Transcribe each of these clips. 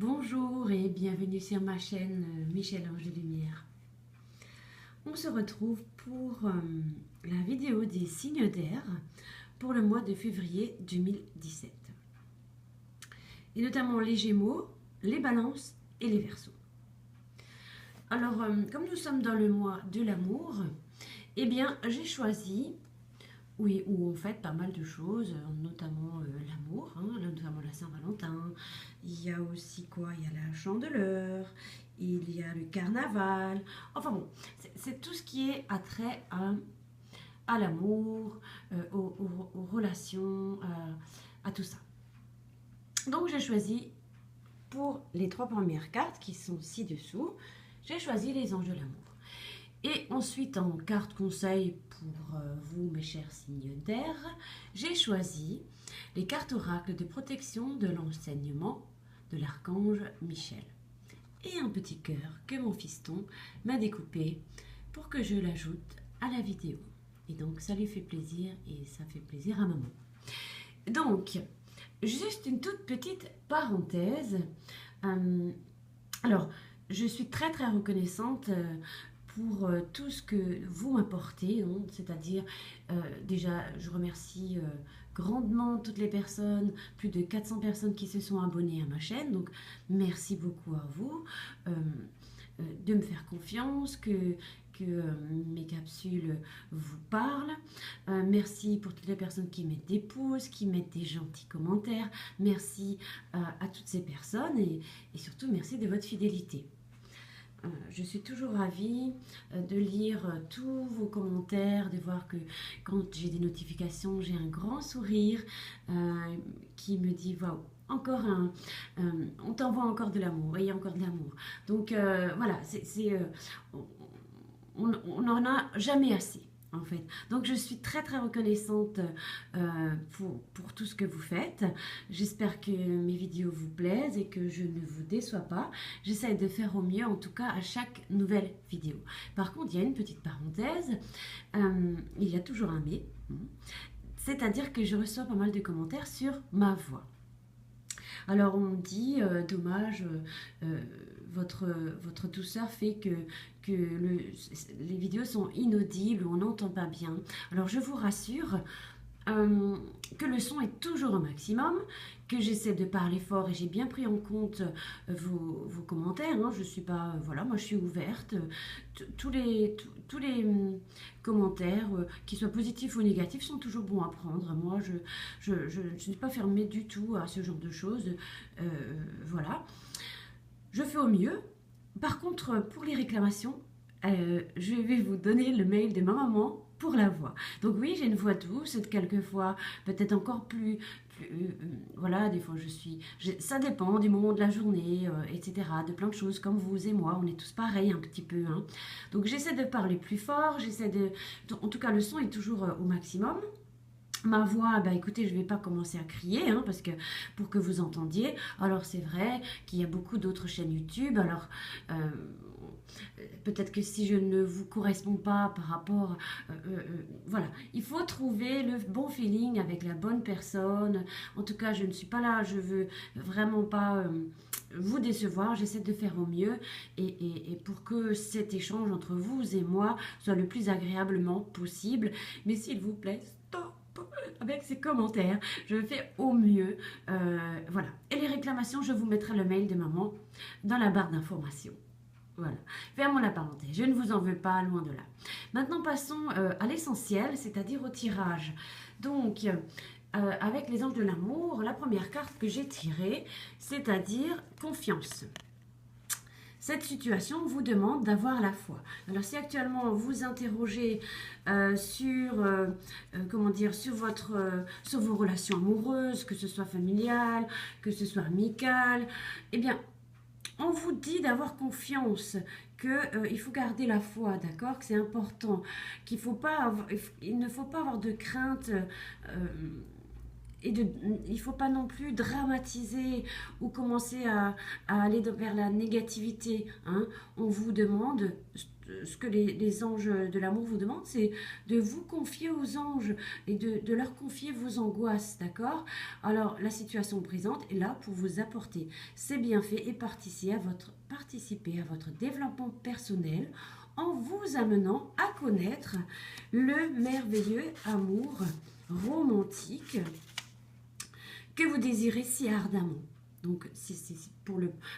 Bonjour et bienvenue sur ma chaîne Michel Ange de Lumière. On se retrouve pour la vidéo des signes d'air pour le mois de février 2017. Et notamment les Gémeaux, les Balances et les Verseaux. Alors, comme nous sommes dans le mois de l'amour, eh bien, j'ai choisi, oui, où on fait pas mal de choses, notamment l'amour, notamment la Saint-Valentin. Il y a aussi quoi? Il y a la Chandeleur, il y a le carnaval. Enfin bon, c'est tout ce qui est attrait à l'amour, aux relations, à tout ça. Donc j'ai choisi pour les 3 premières cartes qui sont ci-dessous, j'ai choisi les anges de l'amour. Et ensuite, en carte conseil pour vous, mes chers signes d'air, j'ai choisi les cartes oracles de protection de l'enseignement de l'archange Michel. Et un petit cœur que mon fiston m'a découpé pour que je l'ajoute à la vidéo. Et donc, ça lui fait plaisir et ça fait plaisir à maman. Donc, juste une toute petite parenthèse. Alors, je suis très très reconnaissante pour tout ce que vous m'apportez, hein, c'est-à-dire déjà je remercie grandement toutes les personnes, plus de 400 personnes qui se sont abonnées à ma chaîne, donc merci beaucoup à vous de me faire confiance, que mes capsules vous parlent. Merci pour toutes les personnes qui mettent des pouces, qui mettent des gentils commentaires. Merci à toutes ces personnes et surtout merci de votre fidélité. Je suis toujours ravie de lire tous vos commentaires, de voir que quand j'ai des notifications, j'ai un grand sourire qui me dit waouh, encore on t'envoie encore de l'amour, il y a encore de l'amour. Donc voilà, on n'en a jamais assez. En fait. Donc je suis très très reconnaissante pour tout ce que vous faites. J'espère que mes vidéos vous plaisent et que je ne vous déçois pas. J'essaie de faire au mieux, en tout cas à chaque nouvelle vidéo. Par contre, il y a une petite parenthèse. Il y a toujours un mais. C'est-à-dire que je reçois pas mal de commentaires sur ma voix. Alors on me dit, dommage, votre douceur fait que les vidéos sont inaudibles ou on n'entend pas bien. Alors je vous rassure que le son est toujours au maximum, que j'essaie de parler fort et j'ai bien pris en compte vos commentaires. Hein. Je suis pas, voilà, moi je suis ouverte. Tous les commentaires, qu'ils soient positifs ou négatifs, sont toujours bons à prendre. Moi, je ne suis pas fermée du tout à ce genre de choses. Voilà. Je fais au mieux. Par contre, pour les réclamations, je vais vous donner le mail de ma maman pour la voix. Donc oui, j'ai une voix douce, quelquefois peut-être encore plus voilà, des fois ça dépend du moment de la journée, etc., de plein de choses, comme vous et moi, on est tous pareils un petit peu, hein. Donc j'essaie de parler plus fort, en tout cas le son est toujours au maximum. Ma voix, bah écoutez, je ne vais pas commencer à crier, hein, parce que pour que vous entendiez. Alors c'est vrai qu'il y a beaucoup d'autres chaînes YouTube. Alors peut-être que si je ne vous corresponds pas par rapport, voilà, il faut trouver le bon feeling avec la bonne personne. En tout cas, je ne suis pas là, je veux vraiment pas vous décevoir. J'essaie de faire au mieux et pour que cet échange entre vous et moi soit le plus agréablement possible. Mais s'il vous plaît, stop avec ces commentaires, je fais au mieux, voilà. Et les réclamations, je vous mettrai le mail de maman dans la barre d'informations. Voilà, fermons la parenthèse, je ne vous en veux pas, loin de là. Maintenant, passons à l'essentiel, c'est-à-dire au tirage. Donc, avec les anges de l'amour, la première carte que j'ai tirée, c'est-à-dire confiance. Cette situation vous demande d'avoir la foi. Alors si actuellement vous interrogez comment dire, sur vos relations amoureuses, que ce soit familiales, que ce soit amicales, eh bien, on vous dit d'avoir confiance, qu'il faut garder la foi, d'accord, que c'est important, qu'il ne faut pas avoir de crainte. Il ne faut pas non plus dramatiser ou commencer à aller vers la négativité. Hein. On vous demande ce que les anges de l'amour vous demandent, c'est de vous confier aux anges et de leur confier vos angoisses, d'accord? Alors, la situation présente est là pour vous apporter ces bienfaits et participer à votre développement personnel en vous amenant à connaître le merveilleux amour romantique que vous désirez si ardemment. Donc, c'est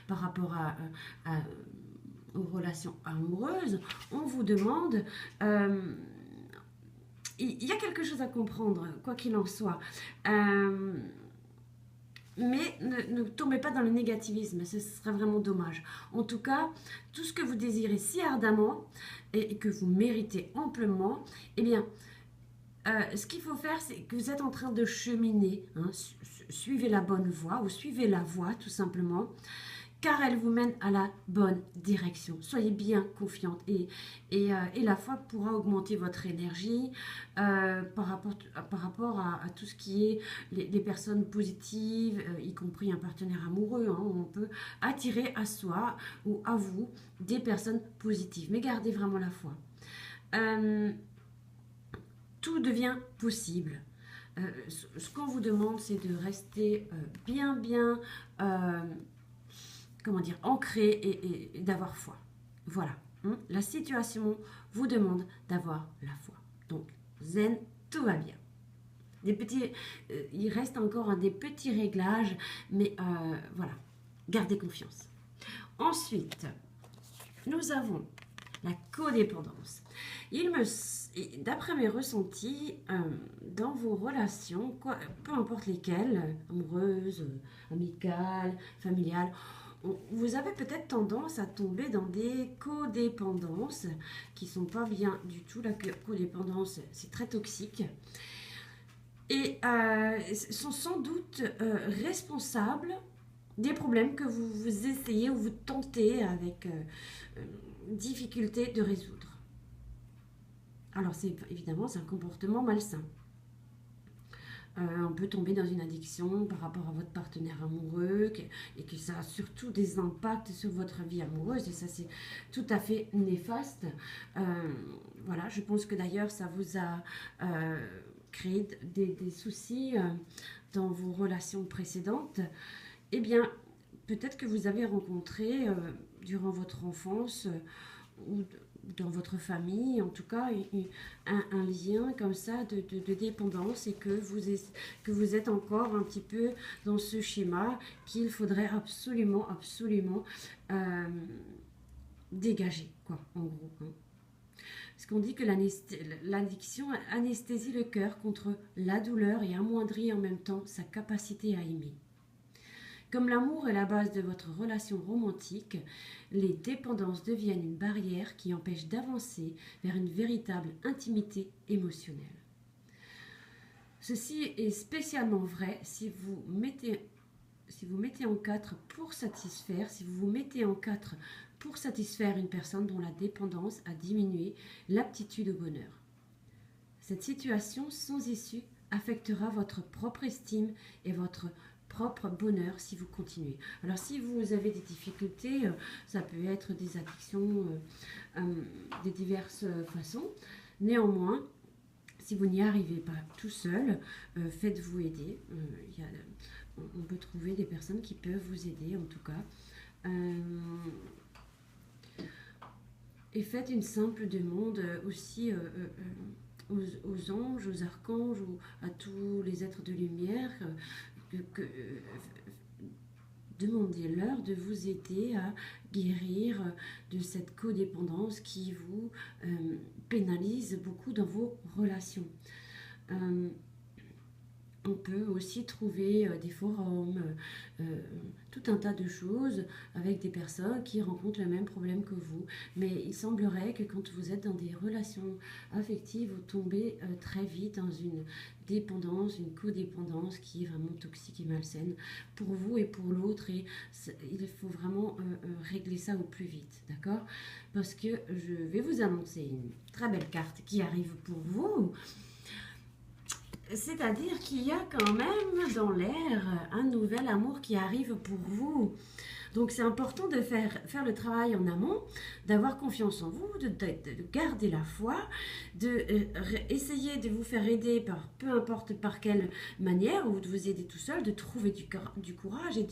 par rapport aux relations amoureuses, on vous demande, il y a quelque chose à comprendre, quoi qu'il en soit. Mais ne tombez pas dans le négativisme, ce serait vraiment dommage. En tout cas, tout ce que vous désirez si ardemment et que vous méritez amplement, eh bien, ce qu'il faut faire, c'est que vous êtes en train de cheminer, hein, suivez la bonne voie ou suivez la voie tout simplement, car elle vous mène à la bonne direction. Soyez bien confiante et la foi pourra augmenter votre énergie par rapport à tout ce qui est les personnes positives, y compris un partenaire amoureux. Hein, on peut attirer à soi ou à vous des personnes positives, mais gardez vraiment la foi. Tout devient possible. Ce qu'on vous demande, c'est de rester bien comment dire, ancré et d'avoir foi. Voilà. La situation vous demande d'avoir la foi. Donc, zen, tout va bien. Il reste encore des petits réglages, mais voilà, gardez confiance. Ensuite, nous avons la codépendance. D'après mes ressentis, dans vos relations, peu importe lesquelles, amoureuses, amicales, familiales, vous avez peut-être tendance à tomber dans des codépendances qui ne sont pas bien du tout. La codépendance, c'est très toxique. Et sont sans doute responsables des problèmes que vous essayez ou vous tentez avec difficulté de résoudre. Alors, évidemment, c'est un comportement malsain. On peut tomber dans une addiction par rapport à votre partenaire amoureux et que ça a surtout des impacts sur votre vie amoureuse et ça c'est tout à fait néfaste. Voilà, je pense que d'ailleurs ça vous a créé des soucis dans vos relations précédentes. Eh bien, peut-être que vous avez rencontré durant votre enfance ou dans votre famille, en tout cas, un lien comme ça de dépendance et que vous êtes encore un petit peu dans ce schéma qu'il faudrait absolument dégager, quoi, en gros. Hein. Parce qu'on dit que l'addiction anesthésie le cœur contre la douleur et amoindrit en même temps sa capacité à aimer. Comme l'amour est la base de votre relation romantique, les dépendances deviennent une barrière qui empêche d'avancer vers une véritable intimité émotionnelle. Ceci est spécialement vrai si vous mettez en quatre pour satisfaire, une personne dont la dépendance a diminué l'aptitude au bonheur. Cette situation sans issue affectera votre propre estime et votre propre bonheur si vous continuez. Alors si vous avez des difficultés, ça peut être des addictions de diverses façons. Néanmoins, si vous n'y arrivez pas tout seul, faites-vous aider. On peut trouver des personnes qui peuvent vous aider en tout cas. Et faites une simple demande aussi aux anges, aux archanges, ou à tous les êtres de lumière, demandez-leur de vous aider à guérir de cette codépendance qui vous pénalise beaucoup dans vos relations. On peut aussi trouver des forums, tout un tas de choses avec des personnes qui rencontrent le même problème que vous. Mais il semblerait que quand vous êtes dans des relations affectives, vous tombez très vite dans une dépendance, une codépendance qui est vraiment toxique et malsaine pour vous et pour l'autre. Et il faut vraiment régler ça au plus vite, d'accord? Parce que je vais vous annoncer une très belle carte qui arrive pour vous. C'est-à-dire qu'il y a quand même dans l'air un nouvel amour qui arrive pour vous. Donc c'est important de faire le travail en amont, d'avoir confiance en vous, de garder la foi, essayer de vous faire aider par peu importe par quelle manière, ou de vous aider tout seul, de trouver du courage et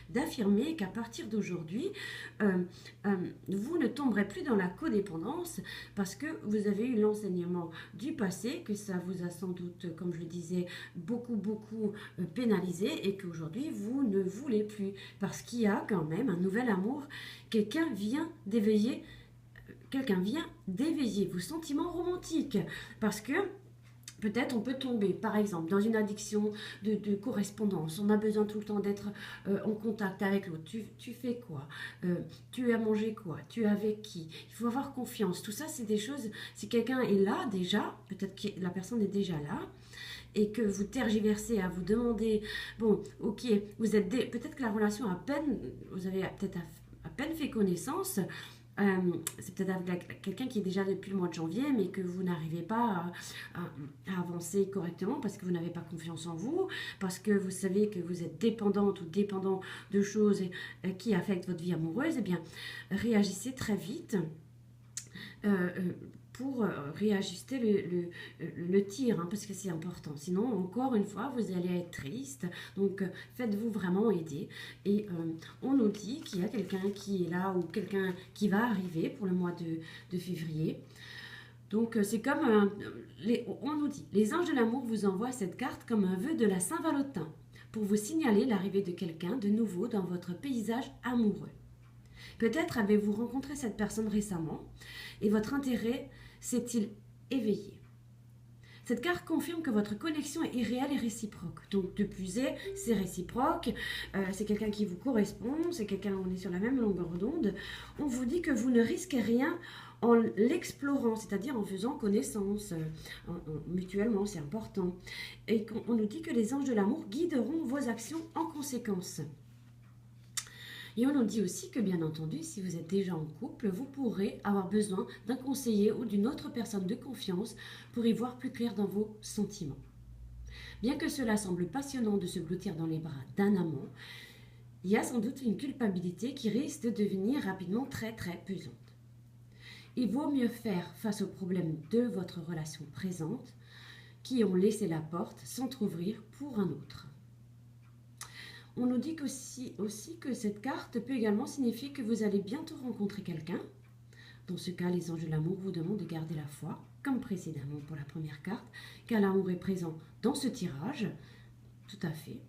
d'affirmer qu'à partir d'aujourd'hui, vous ne tomberez plus dans la codépendance parce que vous avez eu l'enseignement du passé, que ça vous a sans doute, comme je le disais, beaucoup pénalisé et qu'aujourd'hui vous ne voulez plus parce qu'il y a quand même un nouvel amour. Quelqu'un vient d'éveiller vos sentiments romantiques parce que peut-être on peut tomber, par exemple, dans une addiction de correspondance. On a besoin tout le temps d'être en contact avec l'autre. Tu fais quoi? Tu as mangé quoi? Tu es avec qui? Il faut avoir confiance. Tout ça, c'est des choses, si quelqu'un est là déjà, peut-être que la personne est déjà là, et que vous tergiversez à vous demander, bon, ok, peut-être que la relation vous avez peut-être à peine fait connaissance. C'est peut-être avec quelqu'un qui est déjà depuis le mois de janvier, mais que vous n'arrivez pas à avancer correctement parce que vous n'avez pas confiance en vous, parce que vous savez que vous êtes dépendante ou dépendant de choses qui affectent votre vie amoureuse. Eh bien, réagissez très vite pour réajuster le tir, hein, parce que c'est important. Sinon, encore une fois, vous allez être triste. Donc, faites-vous vraiment aider. Et on nous dit qu'il y a quelqu'un qui est là ou quelqu'un qui va arriver pour le mois de février. Donc, c'est comme... on nous dit, les anges de l'amour vous envoient cette carte comme un vœu de la Saint-Valentin pour vous signaler l'arrivée de quelqu'un de nouveau dans votre paysage amoureux. Peut-être avez-vous rencontré cette personne récemment et votre intérêt s'est-il éveillé. Cette carte confirme que votre connexion est irréelle et réciproque. Donc, de plus est, c'est réciproque, c'est quelqu'un qui vous correspond, c'est quelqu'un, on est sur la même longueur d'onde. On vous dit que vous ne risquez rien en l'explorant, c'est-à-dire en faisant connaissance mutuellement, c'est important. Et on nous dit que les anges de l'amour guideront vos actions en conséquence. Et on nous dit aussi que, bien entendu, si vous êtes déjà en couple, vous pourrez avoir besoin d'un conseiller ou d'une autre personne de confiance pour y voir plus clair dans vos sentiments. Bien que cela semble passionnant de se blottir dans les bras d'un amant, il y a sans doute une culpabilité qui risque de devenir rapidement très pesante. Il vaut mieux faire face aux problèmes de votre relation présente qui ont laissé la porte s'entrouvrir pour un autre. On nous dit aussi que cette carte peut également signifier que vous allez bientôt rencontrer quelqu'un. Dans ce cas, les anges de l'amour vous demandent de garder la foi, comme précédemment pour la première carte, car l'amour est présent dans ce tirage. Tout à fait.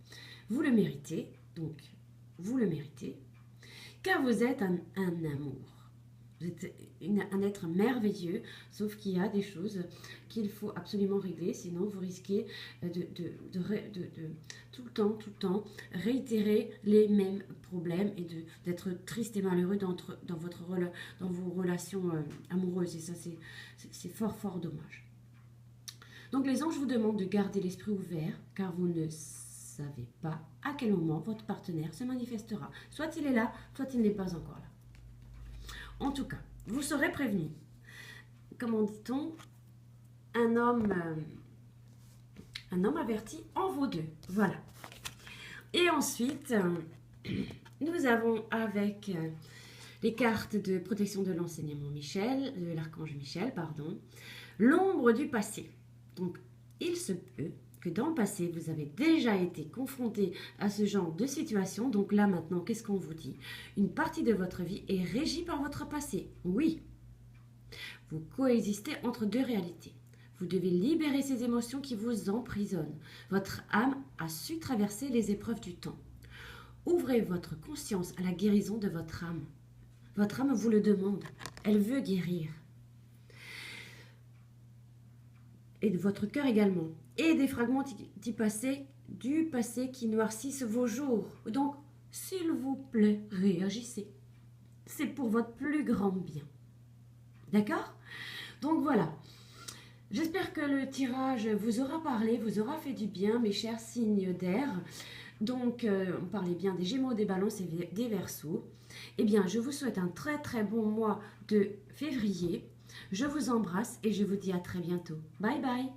Vous le méritez, donc vous le méritez, car vous êtes un amour. Vous êtes un être merveilleux, sauf qu'il y a des choses qu'il faut absolument régler, sinon vous risquez de tout le temps réitérer les mêmes problèmes et d'être triste et malheureux dans vos relations amoureuses. Et ça, c'est fort dommage. Donc les anges vous demandent de garder l'esprit ouvert, car vous ne savez pas à quel moment votre partenaire se manifestera. Soit il est là, soit il n'est pas encore là. En tout cas, vous serez prévenu. Comment dit-on? Un homme averti en vaut deux. Voilà. Et ensuite, nous avons avec les cartes de protection de l'enseignement Michel, de l'archange Michel, pardon, l'ombre du passé. Donc, il se peut que dans le passé, vous avez déjà été confronté à ce genre de situation. Donc là, maintenant, qu'est-ce qu'on vous dit? Une partie de votre vie est régie par votre passé. Oui. Vous coexistez entre deux réalités. Vous devez libérer ces émotions qui vous emprisonnent. Votre âme a su traverser les épreuves du temps. Ouvrez votre conscience à la guérison de votre âme. Votre âme vous le demande. Elle veut guérir. Et de votre cœur également. Et des fragments du passé qui noircissent vos jours. Donc, s'il vous plaît, réagissez. C'est pour votre plus grand bien. D'accord? Donc voilà. J'espère que le tirage vous aura parlé, vous aura fait du bien, mes chers signes d'air. Donc, on parlait bien des Gémeaux, des Balances et des Verseaux. Eh bien, je vous souhaite un très bon mois de février. Je vous embrasse et je vous dis à très bientôt. Bye bye.